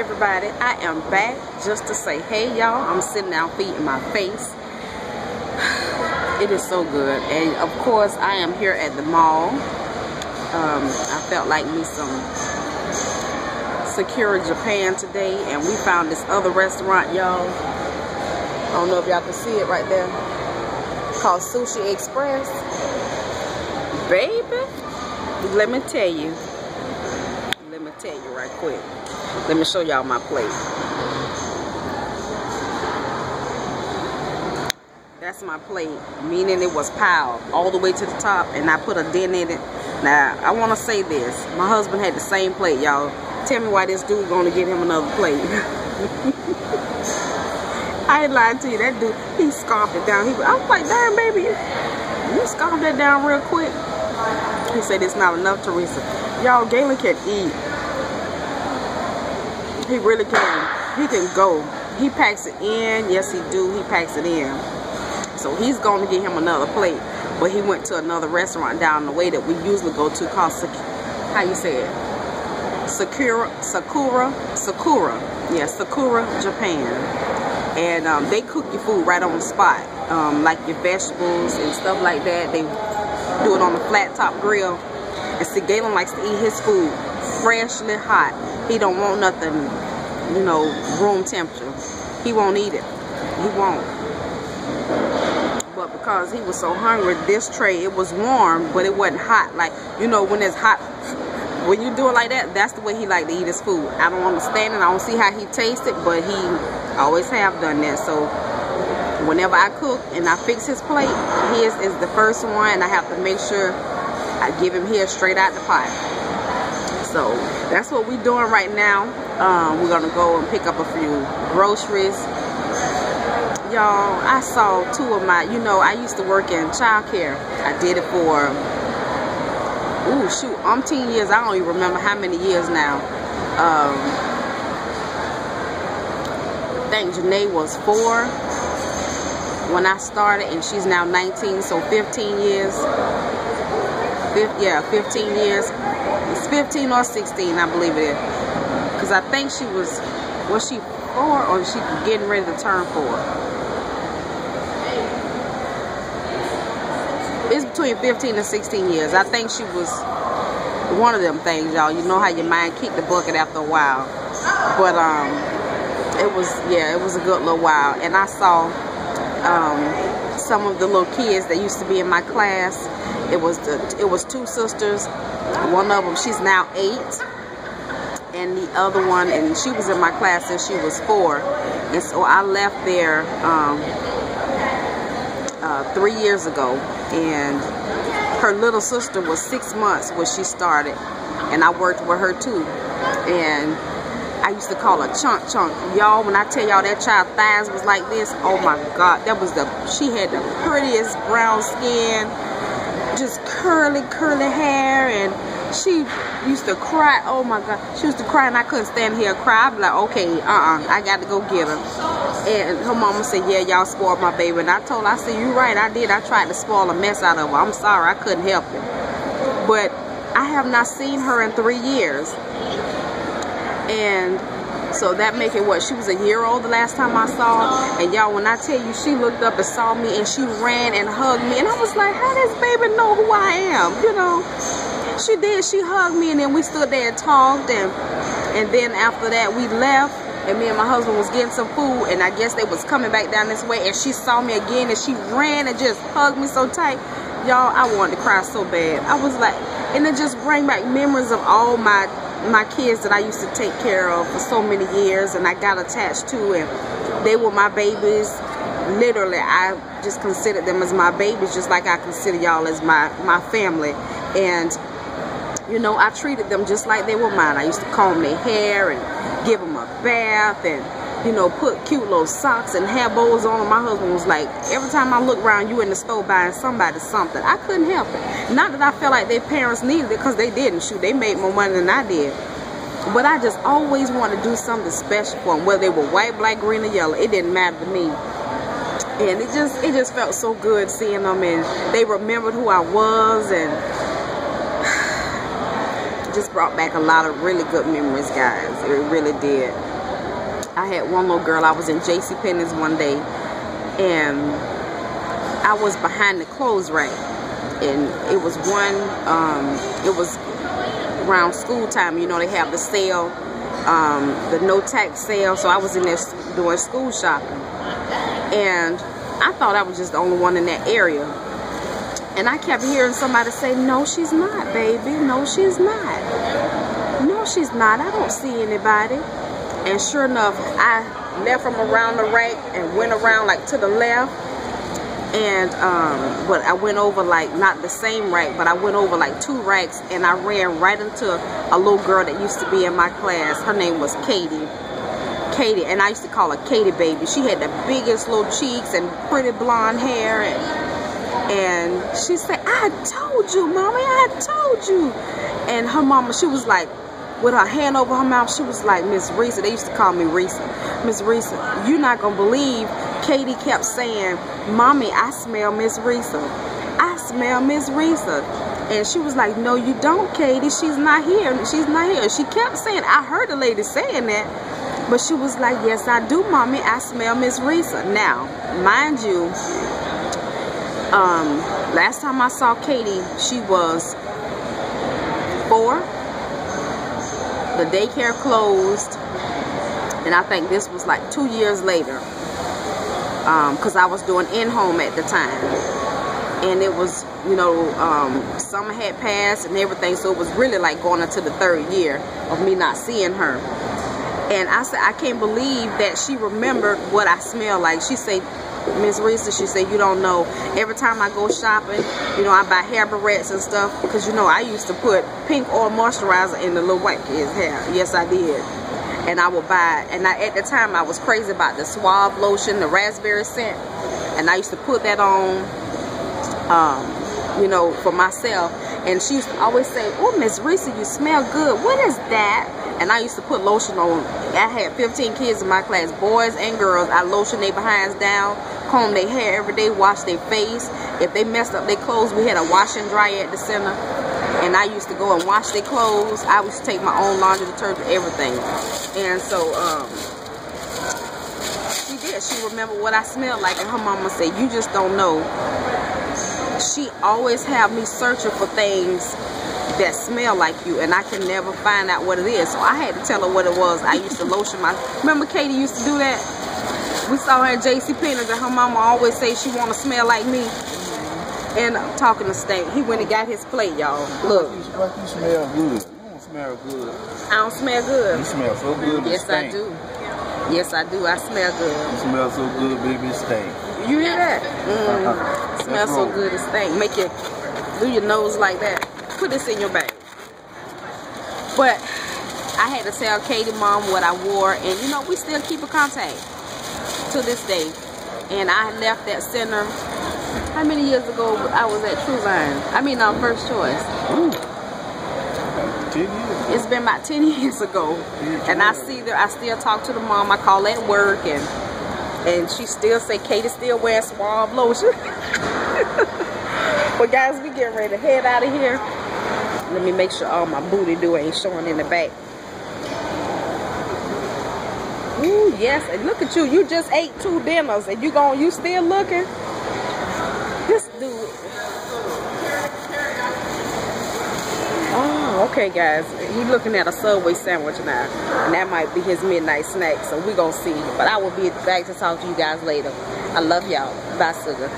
everybody, I am back just to say hey y'all. I'm sitting down feeding my face. It is so good. And of course I am here at the mall. I felt like me some Sakura Japan today, and we found this other restaurant, y'all. I don't know if y'all can see it right there, called Sushi Express. Baby, let me tell you right quick. Let me show y'all my plate. That's my plate, meaning it was piled all the way to the top, and I put a dent in it. Now, I want to say this. My husband had the same plate, y'all. Tell me why this dude going to get him another plate. I ain't lying to you. That dude, he scarfed it down. I was like, damn, baby, you scarfed that down real quick. He said it's not enough, Teresa. Y'all, Galen can eat. He really can. He can go. He packs it in. Yes, he do. He packs it in. So he's going to get him another plate. But he went to another restaurant down the way that we usually go to called, how you say it? Sakura. Yeah, Sakura Japan. And they cook your food right on the spot. Like your vegetables and stuff like that. They do it on the flat top grill. And see, Galen likes to eat his food freshly hot. He don't want nothing, you know, room temperature. He won't eat it. He won't. But because he was so hungry, this tray, it was warm, but it wasn't hot. Like, you know, when it's hot, when you do it like that, that's the way he like to eat his food. I don't understand it. I don't see how he tastes it, but he always have done that. So whenever I cook and I fix his plate, his is the first one, and I have to make sure I give him his straight out the pot. So that's what we're doing right now. We're gonna go and pick up a few groceries. Y'all, I saw two of my, you know, I used to work in childcare. I did it for, ooh, shoot, umpteen years. I don't even remember how many years now. I think Janae was 4 when I started, and she's now 19, so 15 years. Yeah, 15 years. It's 15 or 16, I believe it is. Because I think she was she 4 or she getting ready to turn 4? It's between 15 and 16 years. I think she was one of them things, y'all. You know how your mind kicked the bucket after a while. But it was a good little while. And I saw some of the little kids that used to be in my class. It was 2 sisters. One of them, she's now 8, and the other one, and she was in my class since she was 4. And so I left there 3 years ago, and her little sister was 6 months when she started, and I worked with her too. And I used to call her Chunk Chunk. Y'all, when I tell y'all that child thighs was like this, oh my God, she had the prettiest brown skin, just curly hair, and she used to cry. Oh my God, she used to cry, and I couldn't stand to hear her cry. I'd be like, okay, I got to go get her. And her mama said, yeah, y'all spoiled my baby. And I told her, I said, you're right, I did. I tried to spoil a mess out of her. I'm sorry, I couldn't help it. But I have not seen her in 3 years. And so that make it what? She was a year old the last time I saw her. And y'all, when I tell you, she looked up and saw me, and she ran and hugged me. And I was like, how does baby know who I am? You know, she did. She hugged me, and then we stood there and talked. And then after that, we left. And me and my husband was getting some food, and I guess they was coming back down this way, and she saw me again, and she ran and just hugged me so tight. Y'all, I wanted to cry so bad. I was like, and it just bring back memories of all my kids that I used to take care of for so many years, and I got attached to, and they were my babies. Literally, I just considered them as my babies, just like I consider y'all as my family. And you know, I treated them just like they were mine. I used to comb their hair and give them a bath, and you know, put cute little socks and hair bows on them. My husband was like, every time I look around, you in the store buying somebody something. I couldn't help it. Not that I felt like their parents needed it, because they didn't. Shoot, they made more money than I did. But I just always wanted to do something special for them, whether they were white, black, green, or yellow. It didn't matter to me. And it just felt so good seeing them, and they remembered who I was, and just brought back a lot of really good memories, guys. It really did. I had one little girl. I was in JCPenney's one day, and I was behind the clothes rack, and it was it was around school time. You know, they have the sale, the no tax sale. So I was in there doing school shopping, and I thought I was just the only one in that area. And I kept hearing somebody say, "No, she's not, baby. No, she's not. No, she's not. I don't see anybody." And sure enough, I left from around the rack and went around like to the left. And but I went over like not the same rack, but I went over like 2 racks, and I ran right into a little girl that used to be in my class. Her name was Katie. Katie, and I used to call her Katie baby. She had the biggest little cheeks and pretty blonde hair, and she said, "I told you, mommy, I told you." And her mama, she was like, with her hand over her mouth, she was like, "Miss Risa," they used to call me Risa. "Miss Risa, you're not gonna believe." Katie kept saying, "Mommy, I smell Miss Risa. I smell Miss Risa." And she was like, "No, you don't, Katie. She's not here. She's not here." She kept saying, I heard the lady saying that, but she was like, "Yes, I do, Mommy. I smell Miss Risa." Now, mind you, last time I saw Katie, she was 4. The daycare closed, and I think this was like 2 years later, because I was doing in-home at the time, and it was, you know, summer had passed and everything, so it was really like going into the 3rd year of me not seeing her. And I said, I can't believe that she remembered what I smell like. She said, "Miss Risa," she said, "you don't know, every time I go shopping, you know, I buy hair barrettes and stuff, because, you know, I used to put pink oil moisturizer in the little white kids' hair." Yes, I did. And I would buy, and at the time, I was crazy about the Suave lotion, the raspberry scent, and I used to put that on, you know, for myself. And she used to always say, "Oh, Miss Risa, you smell good. What is that?" And I used to put lotion on. I had 15 kids in my class, boys and girls. I lotion their behinds down, comb their hair every day, wash their face. If they messed up their clothes, we had a wash and dry at the center, and I used to go and wash their clothes. I used to take my own laundry detergent, everything. And so she did. She remembered what I smelled like, and her mama said, "You just don't know." She always have me searching for things that smell like you, and I can never find out what it is. So I had to tell her what it was. I used to lotion my... Remember Katie used to do that? We saw her at JCPenney's, and her mama always say she want to smell like me. And I'm talking to Stank. He went and got his plate, y'all. Look. Like you smell good. You don't smell good. I don't smell good. You smell so good. Yes, I do. Yes, I do. I smell good. You smell so good, baby. It stinks. You hear that? Smells so good, it stinks. Make you do your nose like that. Put this in your bag. But I had to tell Katie mom what I wore, and you know, we still keep in contact to this day. And I left that center, how many years ago I was at Truvine? I mean, First Choice. Ooh. 10 years ago. It's been about 10 years ago. And I see there, I still talk to the mom. I call at work, and she still say Katie still wears Suave lotion. But guys, we getting ready to head out of here. Let me make sure all my booty do ain't showing in the back. Ooh, yes, and look at you. You just ate 2 dinners, and you still looking? This dude. Oh, okay, guys. He's looking at a Subway sandwich now, and that might be his midnight snack. So we gonna see. But I will be back to talk to you guys later. I love y'all. Bye, sugar.